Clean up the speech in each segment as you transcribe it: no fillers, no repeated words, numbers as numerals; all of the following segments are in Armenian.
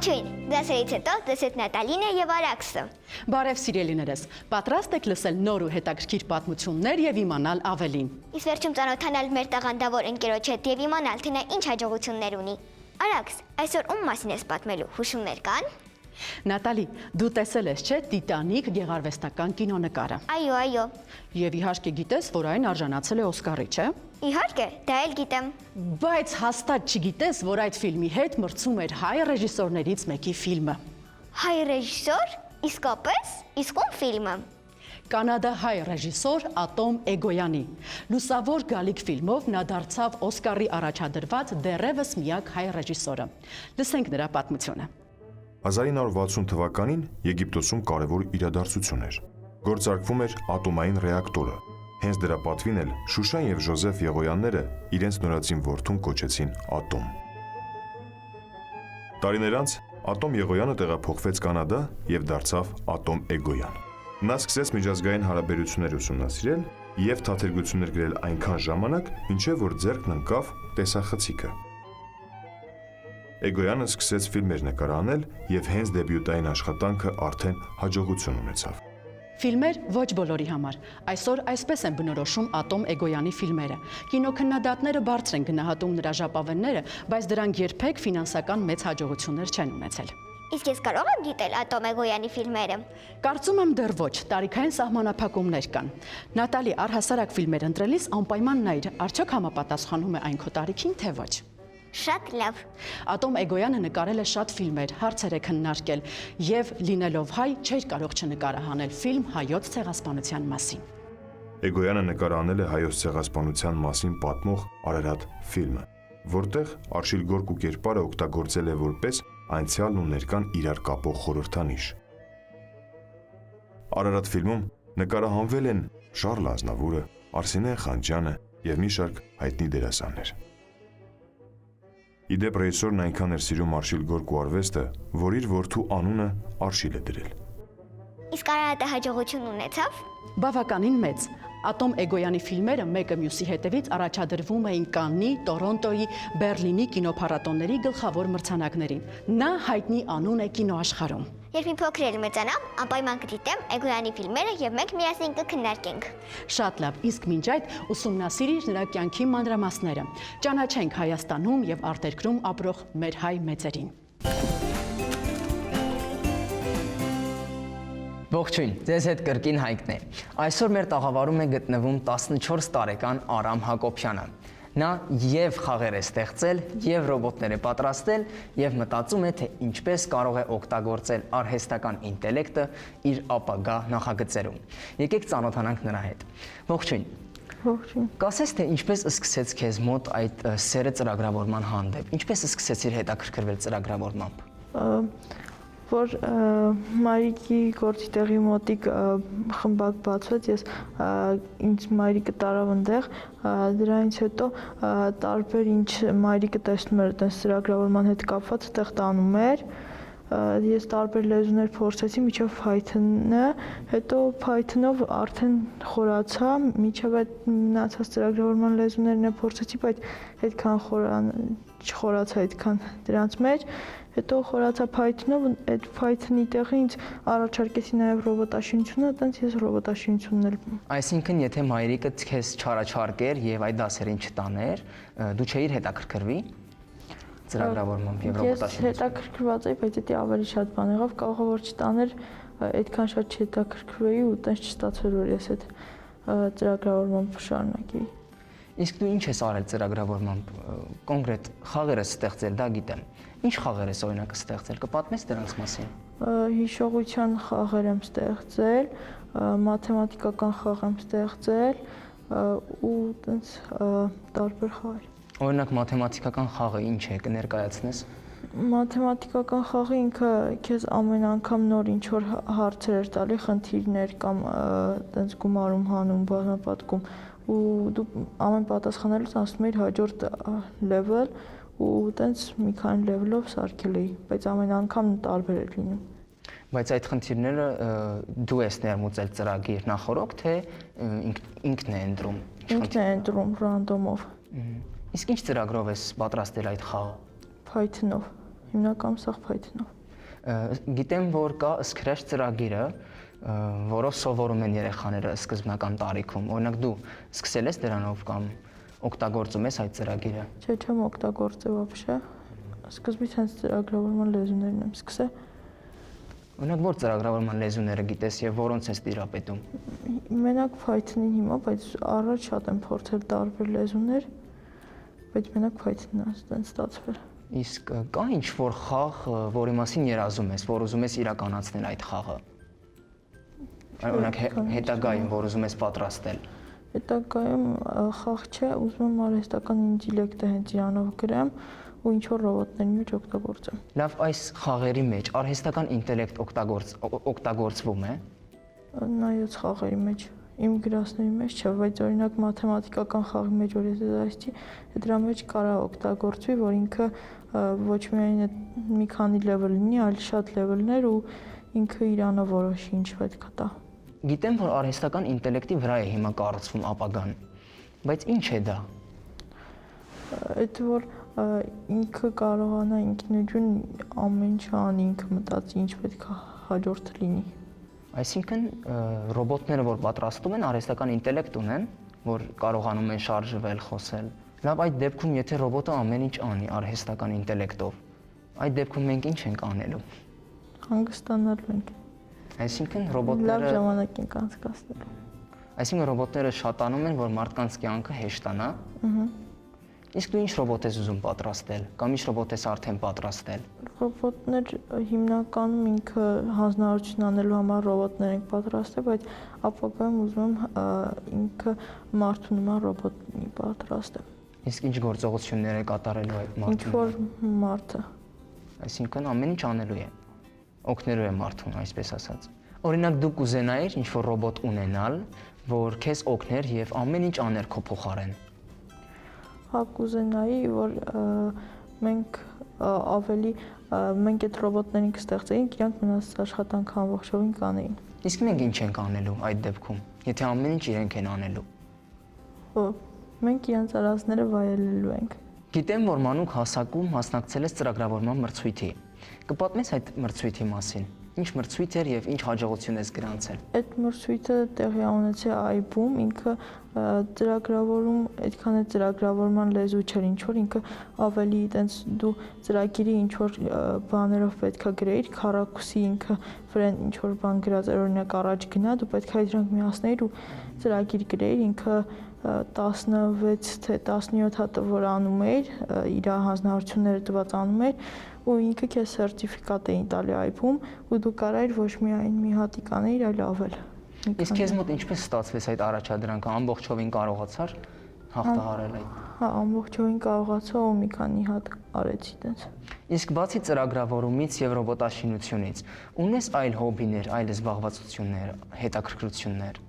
Ողջույն, դասերից հետո դասետ Նատալինը եւ Արաքսը։ Բարև սիրելիներս, պատրաստ եք լսել նոր ու հետաքրքիր պատմություններ եւ իմանալ ավելին։ Իսկ վերջում ծանոթանալ մեր տաղանդավոր ընկերոջ հետ եւ իմանալ, թե նա ինչ հաջողություններ ունի։ Արաքս, այսօր ում մասին ես պատմելու, հուշումներ կան։ Նատալի, դու տեսել ես չէ Տիտանիկ գեղարվեստական կինոնկարը։ Այո։ Եվ իհարկե գիտես, որ այն արժանացել է Օսկարի, չէ։ Իհարկե, դա էլ գիտեմ։ Բայց հաստատ չգիտես, որ այդ ֆիլմի հետ մրցում էր հայ ռեժիսորներից մեկի ֆիլմը։ Հայ ռեժիսոր, իսկապես, իսկ ում ֆիլմը։ Կանադահայ ռեժիսոր Ատոմ Էգոյանի։ Լուսավոր գալիք ֆիլմով նա դարձավ Օսկարի առաջադրված դեռևս միակ հայ ռեժիսորը։ Լսենք նրա պատմությունը։ 1960 թվականին Եգիպտոսում կարևոր իրադարձություն էր։ Գործարկվում էր ատոմային ռեակտորը։ Հենց դրա պատվին էլ Շուշան եւ Ժոզեֆ Եղոյանները իրենց նորածին որդուն կոչեցին Ատոմ։ Տարիներ անց Ատոմ Եղոյանը տեղափոխվեց Կանադա եւ դարձավ Ատոմ Էգոյան։ Նա սկսեց միջազգային հարաբերություններ ուսումնասիրել եւ թատերգություններ գրել այնքան ժամանակ, մինչեւ որ ձեռքն ընկավ տեսախցիկը։ Էգոյանը սկսեց ֆիլմեր նկարահանել եւ հենց դեբյուտային աշխատանքը արդեն հաջողություն ունեցավ։ Ֆիլմեր ոչ բոլորի համար։ Այսօր այսպես են բնորոշում Ատոմ Էգոյանի ֆիլմերը։ Կինոքննադատները բարձր են գնահատում նրա ժապավենները, բայց դրանք երբեք ֆինանսական մեծ հաջողություններ չեն ունեցել։ Իսկ ես կարող եմ գիտել Ատոմ Էգոյանի ֆիլմերը։ Կարծում եմ դեռ ոչ, տարիքային սահմանափակումներ կան։ Նատալի, առհասարակ ֆիլմեր ընտրելիս անպայման նայր, արդյոք համապատասխանում է այն քո տարիքին, թե ոչ։ Շատ լավ։ Ատոմ Էգոյանը նկարել է շատ ֆիլմեր, հարցեր է քննարկել եւ լինելով հայ չէր կարող չնկարահանել ֆիլմ հայոց ցեղասպանության մասին։ Էգոյանը նկարահանել է հայոց ցեղասպանության մասին պատմող Արարատ ֆիլմը, որտեղ Արշիլ Գորկու կերպարը օգտագործել է որպես անցյալն ու ներկան իրար կապող խորհրդանիշ։ Արարատ ֆիլմում նկարահանվել են Շարլ Ազնավուրը, Արսենե Խանջյանը եւ մի շարք հայտնի դերասաններ։ Իդեպ ռեժիսորն այնքան էր սիրում Արշիլ Գորկու արվեստը, որ իր որդու անունը Արշիլ է դրել։ Իսկ Արարատը հաջողություն ունեցավ։ Բավականին մեծ։ Ատոմ Էգոյանի ֆիլմերը մեկը մյուսի հետևից առաջադրվում էին Կաննի, Տորոնտոյի, Բերլինի կինոփառատոների գլխավոր մրցանակներին։ Նա հայտնի անուն է կինոաշխարհում։ Երբ մի փոքր էլ մեծանամ, անպայման կդիտեմ Էգոյանի ֆիլմերը եւ մենք միասին կքննարկենք։ Շատ լավ, իսկ մինչ այդ ուսումնասիրիր նրա կյանքի մանրամասները։ Ճանաչենք Հայաստանում եւ արտերկրում ապրող մեր հայ մեծերին։ Ողջույն, ձեզ հետ կրկին Հայկն է։ Այսօր մեր տաղավարում է գտնվում 14 տարեկան Արամ Հակոբյանը։ Նա եւ խաղեր է ստեղծել, եւ ռոբոտներ է պատրաստել, եւ մտածում է, թե ինչպես կարող է օգտագործել արհեստական ինտելեկտը իր ապագա նախագծերում։ Եկեք ծանոթանանք նրա հետ։ Ողջույն։ Ողջույն։ Կասես, թե ինչպես սկսեց քեզ մոտ այդ սերը ծրագրավորման հանդեպ։ Ինչպես սկսեցիր հետաքրքրվել ծրագրավորմամբ։ Որ մայրիկի գործի տեղի մոտիկ խմբակ բացվեց, ես ինձ մայրիկը տարավ այնտեղ, դրանից հետո տարբեր ինչ մայրիկը տեսնում էր այդպես ծրագրավորման հետ կապված այդտեղ տանում էր, ես տարբեր լեզուներ փորձեցի մինչև Python-ը, հետո Python-ով արդեն խորացա, մինչև այդ մնացած ծրագրավորման լեզուներն է փորձեցի, բայց այդքան չխորացա այդքան դրանց մեջ, հետո խորացա Python-ով, այդ Python-ի տեղը ինձ առաջարկեցի նաև ռոբոտաշինությունը, այդտենց ես ռոբոտաշինությունն էլ։ Այսինքն, եթե մայրիկը քեզ չառաջարկեր եւ այդ դասերին չտաներ, դու չէիր հետաքրքրվի ծրագրավորմամբ եւ ռոբոտաշինությամբ։ Ես հետաքրքրված էի, բայց դա ավելի շատ բան եղավ, կարող է որ չտաներ, այդքան շատ չհետաքրքրվեի ու տենց չստացվեր, որ ես այդ ծրագրավորմամբ շարունակեի։ Իսկ դու ինչ ես արել ծրագրավորմամբ, կոնկրետ խաղեր ես ստեղծել, դա գիտեմ։ Ինչ խաղեր ես օրինակ ստեղծել, կպատմես դրանց մասին։ Հիշողության խաղեր եմ ստեղծել, մաթեմատիկական խաղ եմ ստեղծել ու տենց տարբեր խաղեր։ Օրինակ մաթեմատիկական խաղը ինչ է, կներկայացնես։ Մաթեմատիկական խաղը ինքը քեզ ամեն անգամ նոր ինչ որ հարցեր էր տալի, խնդիրներ կամ տենց գումարում հանում, բազմապատկում ու դու ամեն պատասխանելուց անցնում էիր հաջորդ level ու տենց մի քանի level-ով սարքել էի, բայց ամեն անգամ տարբեր էր լինում։ Բայց այդ խնդիրները դու ես ներմուծել ծրագիր նախորոք, թե ինքն է ընտրում։ Ինքն է ընտրում ռանդոմով։ Իսկ ինչ ծրագրով ես պատրաստել այդ խաղը։ Python-ով։ հիմնականում սաղ Python-ով։ Գիտեմ, որ կա Scratch ծրագիրը, որով սովորում են երեխաները սկզբնական տարիքում։ Օրինակ դու սկսել ես դրանով կամ օգտագործում ես այդ ծրագիրը։ Չէ, չեմ օգտագործել вообще։ Սկզբից հենց ծրագրավորման լեզուներն եմ սկսել։ Օրինակ որ ծրագրավորման լեզուները գիտես եւ որոնց ես տիրապետում։ Մենակ Python-ին հիմա, բայց առաջ շատ եմ փորձել տարբեր լեզուներ, բայց մենակ Python-ն է այդպես ստացվել։ Իսկ կա ինչ-որ խաղ, որի մասին երազում ես, որ ուզում ես իրականացնել այդ խաղը։ Օրինակ հետագայում, որ ուզում ես պատրաստել։ Հետագայում խաղ չէ, ուզում եմ արհեստական ինտելեկտը հենց իրանով գրեմ ու ինչ որ ռոբոտների մեջ օգտագործեմ։ Լավ, այս խաղերի մեջ արհեստական ինտելեկտ օգտագործվում է։ Նայած խաղերի մեջ, իմ գրասների մեջ չէ, բայց օրինակ մաթեմատիկական խաղի մեջ որ ես դասի, դրա մեջ կարա օգտագործվի, որ ինքը ոչ միայն մի քանի լեվել ունի, այլ շատ լեվելներ ու ինքը իրանով որոշի ինչ պետք է տա։ Գիտեմ, որ արհեստական ինտելեկտի վրա է հիմա կառուցվում ապագան, բայց ինչ է դա։ Այդ որ ինքը կարողանա ինքնուրույն ամեն ինչ անի, ինքը մտածի ինչ պետք է հաջորդը լինի։ Այսինքն ռոբոտները, որ պատրաստում են, արհեստական ինտելեկտ ունեն, որ կարողանում են շարժվել, խոսել։ Լավ, այդ դեպքում, եթե ռոբոտը ամեն ինչ անի արհեստական ինտելեկտով, այդ դեպքում մենք ինչ ենք անելու։ Հանգստանալու ենք։ Այսինքն Լավ ռոբոտները ժամանակ ենք անցկացնելու։ Այսինքն ռոբոտները շատանում են, որ մարդկանց կյանքը հեշտանա։ Իսկ դու ինչ ռոբոտ ես ուզում պատրաստել, կամ ինչ ռոբոտ ես արդեն պատրաստել։ Ռոբոտներ հիմնականում ինքը հանձնարարություն անելու համար ռոբոտներ ենք պատրաստել, բայց ապագայում ուզում եմ ինքը մարդու նման ռոբոտ պատրաստեմ։ Իսկ ինչ գործողություններ է կատարելու այդ Ինչ մարդուն։ որ մարդը։ Այսինքն ամեն ինչ անելու է։ Օգնելու է մարդուն, այսպես ասած։ Օրինակ դու կուզենայիր ինչ որ ռոբոտ ունենալ, որ քեզ օգներ եւ ամեն ինչ աներ քո փոխարեն։ Հա կուզենայի, որ մենք ավելի մենք այդ ռոբոտներին կստեղծեինք, իրանք մնաց աշխատանքը ամբողջովին կանեին։ Իսկ մենք ինչ ենք անելու այդ դեպքում, եթե ամեն ինչ իրենք են անելու։ Մենք իրանց արածները վայելելու ենք։ Գիտեմ, որ մանուկ հասակում մասնակցել ես ծրագրավորման մրցույթի։ Կպատմես այդ մրցույթի մասին։ Ինչ մրցույթ էր եւ ինչ հաջողություն ես գրանցել։ Այդ մրցույթը տեղի ունեցել այբում, ինքը ծրագրավորում, այդքան է ծրագրավորման լեզու չէր, ինչ որ ինքը ավելի այտենց դու ծրագիրի ինչ որ բաներով պետքա գրեիր, քառակուսի ինքը վրան ինչ որ բան գրած էր, օրինակ առաջ գնա, դու պետքա դրանք միացնեիր ու ծրագիր գրեիր, ինքը 16 թե 17 հատ որ անում էր, իր հանձնարարությունները տված անում էր ու ինքը քեզ սերտիֆիկատ էին տալի այբում ու դու կարայիր ոչ միայն մի հատիկ անեիր, այլ ավել։ Իսկ քեզ մոտ ինչպես ստացվեց այդ առաջադրանքը, ամբողջովին կարողացար հաղթահարել այդ։ Հա, ամբողջովին կարողացա ու մի քանի հատ արեցի դες։ Իսկ բացի ծրագրավորումից եւ ռոբոտաշինությունից, ունես այլ հոբիներ, այլ զբաղվածություններ, հետաքրքրություններ։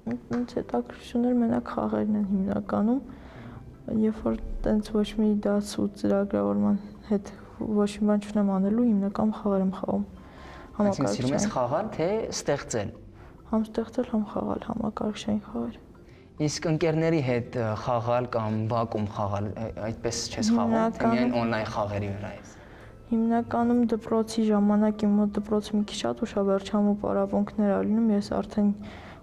Ինձ հետաքրքրություններ մենակ խաղերն են հիմնականում, երբ որ տենց ոչ մի դաս ու ծրագրավորման հետ ոչ մի բան չունեմ անելու, հիմնականում խաղեր եմ խաղում։ Այսինքն սիրում ես խաղալ, թե ստեղծել։ Համ ստեղծել, համ խաղալ, համակարգչային խաղեր։ Իսկ ընկերների հետ խաղալ կամ բակում խաղալ, այդպես չես խաղում, թե միայն on-line խաղերի վրա ես։ Հիմնականում դպրոցի ժամանակ իմ մոտ դպրոցը մի քիչ շատ ուշաբերչամ ու պարապմունքներ ա լինում, ես արդեն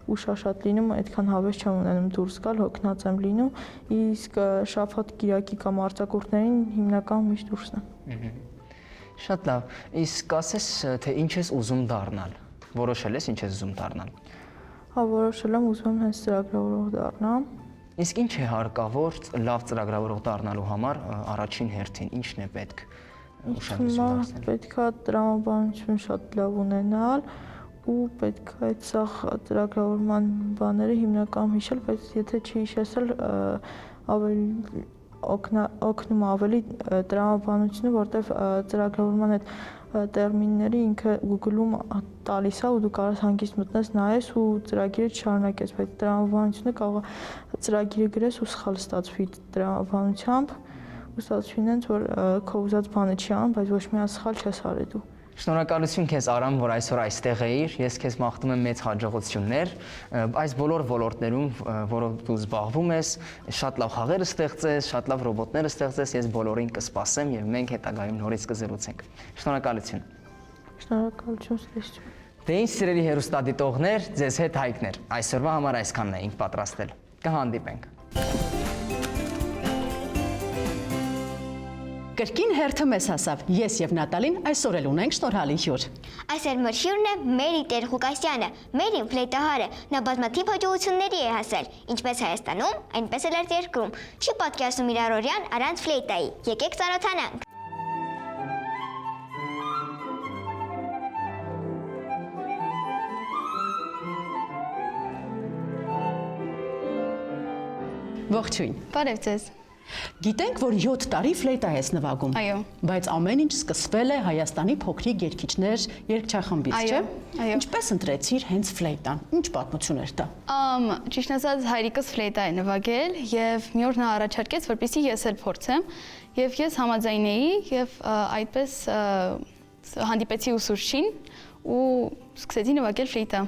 ուշաշատ լինում, այդքան հավես չեմ ունենում դուրս գալ, հոգնած եմ լինում, իսկ շաբաթ կիրակի կամ արձակուրդներին հիմնականում միշտ դուրսն եմ։ Շատ լավ։ Իսկ ասես, թե ինչ ես ուզում դառնալ։ Որոշել ես ինչ ես ուզում դառնալ։ Հա, որոշել եմ ուզում եմ հենց ծրագրավորող դառնամ։ Իսկ ինչ է հարկավոր լավ ծրագրավորող դառնալու համար առաջին հերթին, ինչն է պետք ուշադրություն դարձնել։ Պետքա տրամաբանություն շատ լավ ունենալ ու պետք է այդ սաղ ծրագրավորման բաները հիմնականում հիշել, բայց եթե չհիշեցել ավելի օգնում ավելի տրամաբանությունը, որտեվ ծրագրավորման այդ տերմինները ինքը Google-ում տալիս է ու դու կարող ես հանգիստ մտնես նայես ու ծրագիրը չշարունակես, բայց տրամաբանությունը կարող է ծրագիրը գրես ու սխալ ստացվի տրամաբանությամբ ու ստացվի ինձ որ քո ուզած բանը չի անում, բայց ոչ մի սխալ չես արել դու։ Շնորհակալություն քեզ Արամ, որ այսօր այստեղ էիր։ Ես քեզ մաղթում եմ մեծ հաջողություններ այս բոլոր ոլորտներում, որով դու զբաղվում ես, շատ լավ խաղեր ստեղծես, շատ լավ ռոբոտներ ստեղծես, ես բոլորին կսպասեմ եւ մենք հետագայում նորից կզրուցենք։ Շնորհակալություն։ Շնորհակալություն ստեսություն։ Դե ինչ սիրելի հեռուստադիտողներ, ձեզ հետ Հայկներ։ Այսօրվա համար այսքանն էինք պատրաստել։ Կհանդիպենք։ Կրկին հերթը մեզ հասավ։ Ես եւ Նատալին այսօր էլ ունենք շնորհալի հյուր։ Այսօր մեր հյուրն է Մերի Տեր-Ղուկասյանը, Մերին ֆլեյտահար է, նա բազմաթիվ հաջողությունների է հասել, ինչպես Հայաստանում, այնպես էլ արտերկրում։ Չի պատկերացնում իր առօրյան առանց ֆլեյտայի։ Եկեք ծանոթանանք։ Ողջույն։ Բարև ձեզ։ Գիտենք, որ 7 տարի ֆլեյտա ես նվագում։ Այո։ Բայց ամեն ինչ սկսվել է Հայաստանի փոքրիկ երգիչներ երգչախմբից, չէ՞։ Այո։ Ինչպես ընտրեցիր հենց ֆլեյտան։ Ինչ պատմություններ դա։ Ճիշտ ասած հայրիկս ֆլեյտա է նվագել եւ մի օր նա առաջարկեց, որպեսզի ես էլ փորձեմ եւ ես համաձայնեի եւ այդպես հանդիպեցի ուսուցչին ու սկսեցի նվագել ֆլեյտա։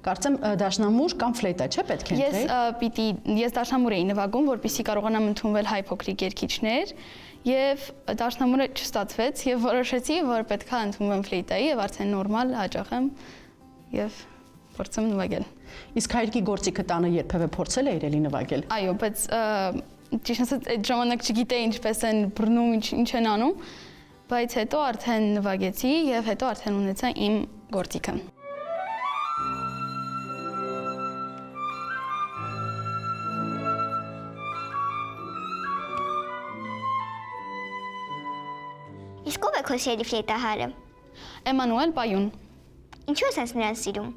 Կարծեմ դաշնամուր կամ ֆլեյտա չէ պետք է ընտրեի։ Ես դաշնամուր էի նվագում, որպեսզի կարողանամ ընդունվել հայ փոքրիկ երգիչներ եւ դաշնամուրը չստացվեց եւ որոշեցի, որ պետքա ընդունվեմ ֆլեյտայի եւ արդեն նորմալ հաճախ եմ եւ փորձեմ նվագել։ Իսկ հայրիկի գործիքը տանը երբևէ փորձել էիր էլի նվագել։ Այո, բայց ճիշտ ասած այդ ժամանակ չգիտեի ինչպես են բռնում, ինչ են անում, բայց հետո արդեն նվագեցի եւ հետո արդեն ունեցա իմ գործիքը։ Իսկ ով է քո սիրելի ֆլեյտահարը։ Էմանուել Պայուն։ Ինչու ես հենց նրան սիրում։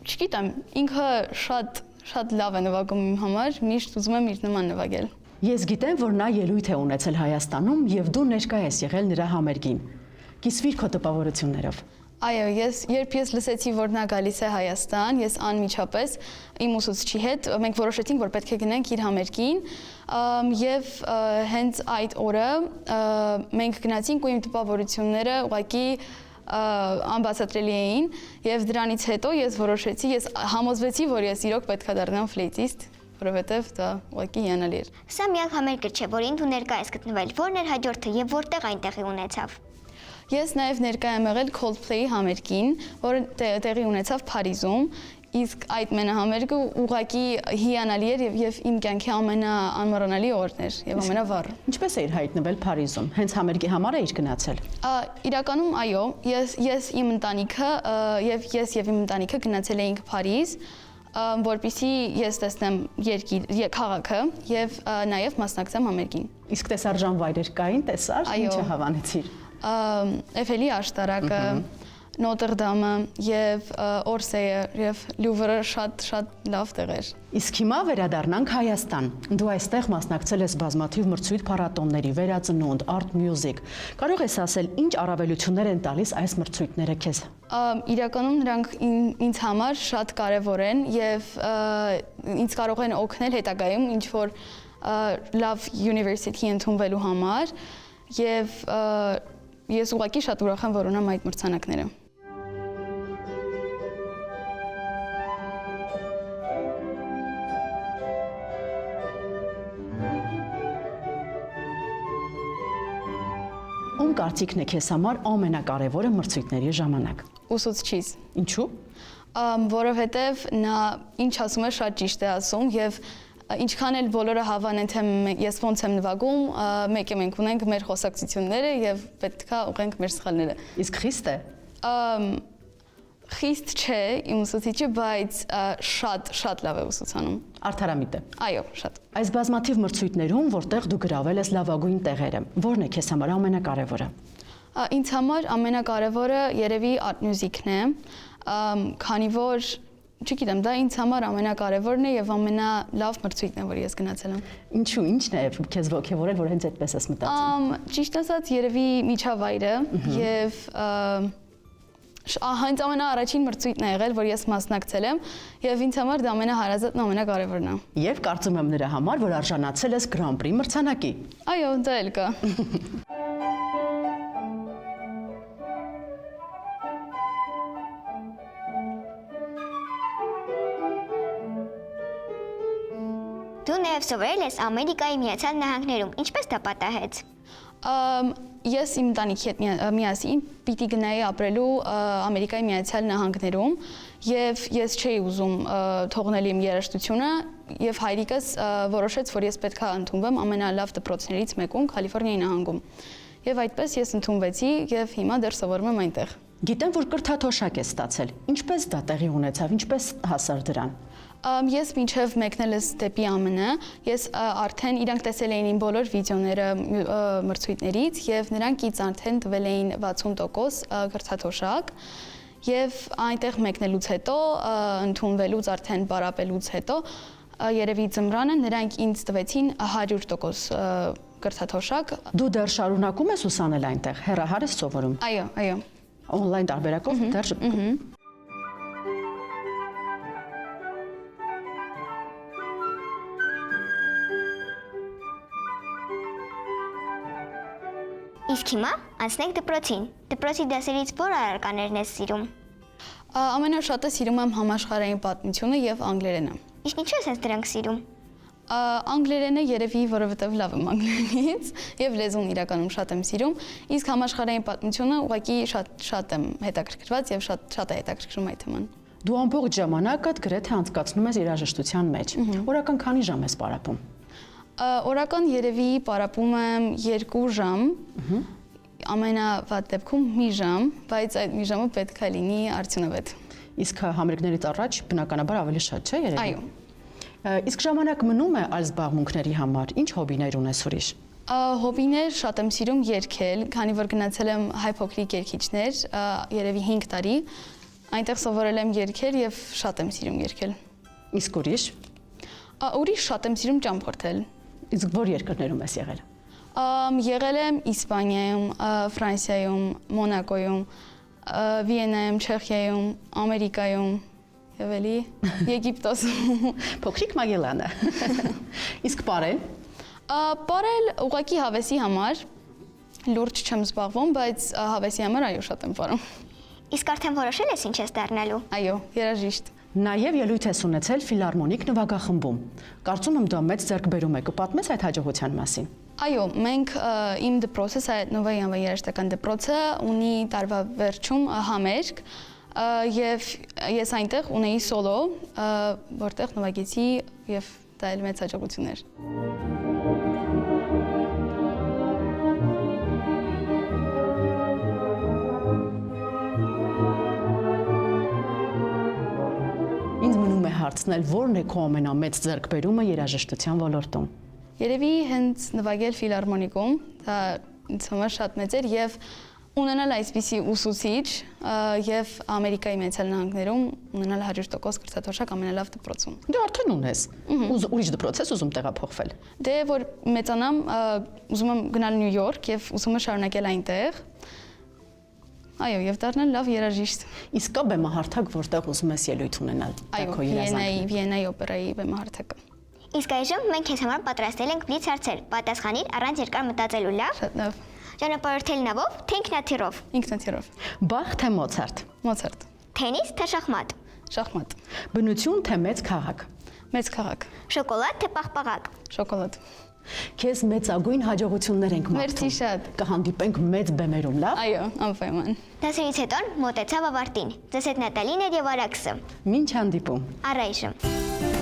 Չգիտեմ, ինքը շատ լավ է նվագում իմ համար, միշտ ուզում եմ իր նման նվագել։ Ես գիտեմ, որ նա ելույթ է ունեցել Հայաստանում եւ դու ներկա ես եղել նրա համերգին։ Կիսվիր քո տպավորություններով։ Այո, երբ ես լսեցի, որ նա գալիս է Հայաստան, ես անմիջապես իմ ուսուցչի հետ մենք որոշեցինք, որ պետք է գնանք իր համերգին, եւ հենց այդ օրը մենք գնացինք ու իմ տպավորությունները ուղղակի անբացատրելի էին, եւ դրանից հետո ես որոշեցի, ես համոզվեցի, որ ես իրոք պետք է դառնամ ֆլեյտիստ, որովհետեւ դա ուղղակի հիանալի էր։ Սա միակ համերգը չէ, որին դու ներկա ես գտնվել։ Որն էր հաջորդը եւ որտեղ այնտեղի ունեցավ։ Ես նաև ներկա եմ եղել Coldplay համերգին, որը տեղի ունեցավ Փարիզում, իսկ այդ մենահամերգը ուղղակի հիանալի էր եւ իմ կյանքի ամենաանմոռանալի օրն էր եւ ամենավառը։ Ինչպես էիր հայտնվել Փարիզում։ Հենց համերգի համար էիր գնացել։ Իրականում այո, ես իմ ընտանիքը եւ իմ ընտանիքը գնացել էինք Փարիզ, որպեսզի ես տեսնեմ քաղաքը եւ նաեւ մասնակցեմ համերգին։ Իսկ տեսարժան վայրեր կային, տեսար, ինչը հավանեցիր։ Էֆելի աշտարակը, Նոտրդամը եւ Օրսեյը եւ Լյուվրը շատ լավ տեղեր։ Իսկ հիմա վերադառնանք Հայաստան։ Դու այստեղ մասնակցել ես բազմաթիվ մրցույթ փառատոների, վերածնունդ, Art Music։ Կարող ես ասել, ինչ առավելություններ են տալիս այս մրցույթները քեզ։ Իրականում նրանք ինձ համար շատ կարեւոր են եւ ինձ կարող են օգնել հետագայում ինչ որ լավ university ընդունվելու համար եւ ես ուղղակի շատ ուրախ եմ, որ ունեմ այդ մրցանակները։ Ում կարծիքն է քեզ համար ամենակարևորը մրցույթների ժամանակ։ Ուսուցչից։ Ինչու։ Որովհետև նա ինչ ասում է շատ ճիշտ է ասում եւ ինչքան էլ բոլորը հավանեն թե ես ոնց եմ նվագում, մեկ է մենք ունենք մեր խոսակցությունները եւ պետքա ուղենք մեր սխալները։ Իսկ խիստ է։ Խիստ չէ իմ ուսուցիչը, բայց շատ լավ է ուսուցանում։ Արդարամիտ է։ Այո, շատ։ Այս բազմաթիվ մրցույթներում, որտեղ դու գրավել ես լավագույն տեղերը, ո՞րն է քեզ համար ամենակարևորը։ Ինձ համար ամենակարևորը երևի Art Music-ն է, քանի որ չգիտեմ, դա ինձ համար ամենակարևորն է եւ ամենալավ մրցույթն է, որ ես գնացել եմ։ Ինչու, ինչն է քեզ ոգևորել, որ հենց այդպես ես մտածում։ Ճիշտ ասած, երևի միջավայրը եւ հենց ամենաառաջին մրցույթն է եղել, որ ես մասնակցել եմ եւ ինձ համար դա ամենահարազատն ու ամենակարևորն է։ Եվ կարծում եմ նրա համար, որ արժանացել ես Grand Prix մրցանակի։ Այո, դա էլ կա։ Դու նաև սովորել ես Ամերիկայի Միացյալ Նահանգներում, ինչպես դա պատահեց։ Ես իմ ընտանիքի հետ միասին պիտի գնայի ապրելու Ամերիկայի Միացյալ Նահանգներում եւ ես չէի ուզում թողնել իմ երաժշտությունը եւ հայրիկս որոշեց, որ ես պետք է ընդունվեմ ամենալավ դպրոցներից մեկում Կալիֆոռնիայի նահանգում։ Եվ այդպես ես ընդունվեցի եւ հիմա դեռ սովորում եմ այնտեղ։ Գիտեմ, որ կրթաթոշակ ես ստացել։ Ինչպես դա տեղի ունեցավ, ինչպես հասար դրան։ Ես մինչև մեկնել ես դեպի ԱՄՆ, ես արդեն իրանք տեսել էին իմ բոլոր վիդեոները մրցույթներից եւ նրանք ինձ արդեն տվել էին 60% կրթաթոշակ եւ այնտեղ մեկնելուց հետո ընդունվելուց արդեն բարապելուց հետո երևի ձմռանը նրանք ինձ տվեցին 100% կրթաթոշակ։ Դու դեռ շարունակում ես ուսանել այնտեղ, հեռահար ես սովորում։ Այո։ Օնլայն տարբերակով դեռ։ Իսկ հիմա անցնենք դպրոցին։ Դպրոցի դասերից ո՞ր առարկաներն ես սիրում։ Ամենաշատը սիրում եմ համաշխարհային պատմությունը եւ անգլերենը։ Իսկ ինչու ես դրանք սիրում։ Անգլերենը երևի որովհետև լավ եմ անգլերենից եւ լեզուն իրականում շատ եմ սիրում, իսկ համաշխարհային պատմությունը ուղղակի շատ եմ հետաքրքրված եւ շատ է հետաքրքրում այդ թեման։ Դու ամբողջ ժամանակդ գրեթե անցկացնում ես երաժշտության մեջ։ Օրական քանի ժամ ես պարապում։ Օրական երևի պարապում եմ 2 ժամ, ամենավատ դեպքում մի ժամ, բայց այդ մի ժամը պետք է լինի արդյունավետ։ Իսկ համերգներից առաջ բնականաբար ավելի շատ չէ երևի։ Այո։ Իսկ ժամանակ մնում է այլ զբաղմունքների համար։ Ինչ հոբիներ ունես ուրիշ։ Հոբիներ շատ եմ սիրում երգել, քանի որ գնացել եմ հայ փոքրիկ երգիչներ, երևի 5 տարի, այնտեղ սովորել եմ երգել եւ շատ եմ սիրում երգել։ Իսկ ուրիշ։ Ուրիշ շատ եմ սիրում ճամփորդել։ Իսկ ո՞ր երկրներում ես եղել։ Եղել եմ Իսպանիայում, Ֆրանսիայում, Մոնակոյում, Վիեննայում, Չեխիայում, Ամերիկայում, եւ էլի Եգիպտոսում։ Փոքրիկ Մագելանը։ Իսկ պարել։ Պարել ուղղակի հավեսի համար լուրջ չեմ զբաղվում, բայց հավեսի համար այո շատ եմ պարում։ Իսկ արդեն որոշել ես ինչ ես դառնալու։ Այո, երաժիշտ։ Նաև ելույթ ես ունեցել ֆիլհարմոնիկ նվագախմբում։ Կարծում եմ դա մեծ ձեռքբերում է, կպատմես այդ հաջողության մասին։ Այո, մենք իմ դպրոցը, սա Նովայի անվան երաժշտական դպրոցը ունի տարվա վերջում համերգ եւ ես այնտեղ ունեի սոլո, որտեղ նվագեցի եւ դա էլ մեծ հաջողություն էր։ Ինձ մնում է հարցնել, ո՞րն է քո ամենամեծ ձեռքբերումը երաժշտության ոլորտում։ Երևի հենց նվագել ֆիլհարմոնիկում, դա ինձ համար շատ մեծ էր եւ ունենալ այսպիսի ուսուցիչ եւ Ամերիկայի Միացյալ Նահանգներում ունենալ 100% կրթաթոշակ ամենալավ դպրոցում։ Դու արդեն ունես։ Ուրիշ դպրոց ես ուզում տեղափոխվել։ Դե որ մեծանամ, ուզում եմ գնալ Նյու Յորք եւ ուզում եմ շարունակել այնտեղ։ Այո, եւ դառնալ լավ երաժիշտ։ Իսկ կա բեմահարթակ, որտեղ ուզում ես ելույթ ունենալ։ Այո, Վիեննայի օպերայի բեմահարթակը։ Իսկ այժմ մենք քեզ համար պատրաստել ենք բլից հարցեր։ Պատասխանիր առանց երկար մտածելու, լավ։ Շատ լավ։ Ճանապարհորդել նավով, թե ինքնաթիռով։ Ինքնաթիռով։ Բախ թե Մոցարտ։ Մոցարտ։ Թենիս, թե շախմատ։ Շախմատ։ Բնություն թե մեծ քաղաք։ Մեծ քաղաք։ Շոկոլադ, թե պաղպաղակ։ Շոկոլադ։ Քեզ մեծագույն հաջողություններ ենք մաղթում։ Մերսի շատ։ Կհանդիպենք մեծ բեմերում, լավ։ Այո, անպայման։ Դասերից հետո մոտեցավ ավարտին։ Ձեզ հետ Նատալին էր եւ Արաքսը։ Մինչ հանդիպում։ Առայժմ։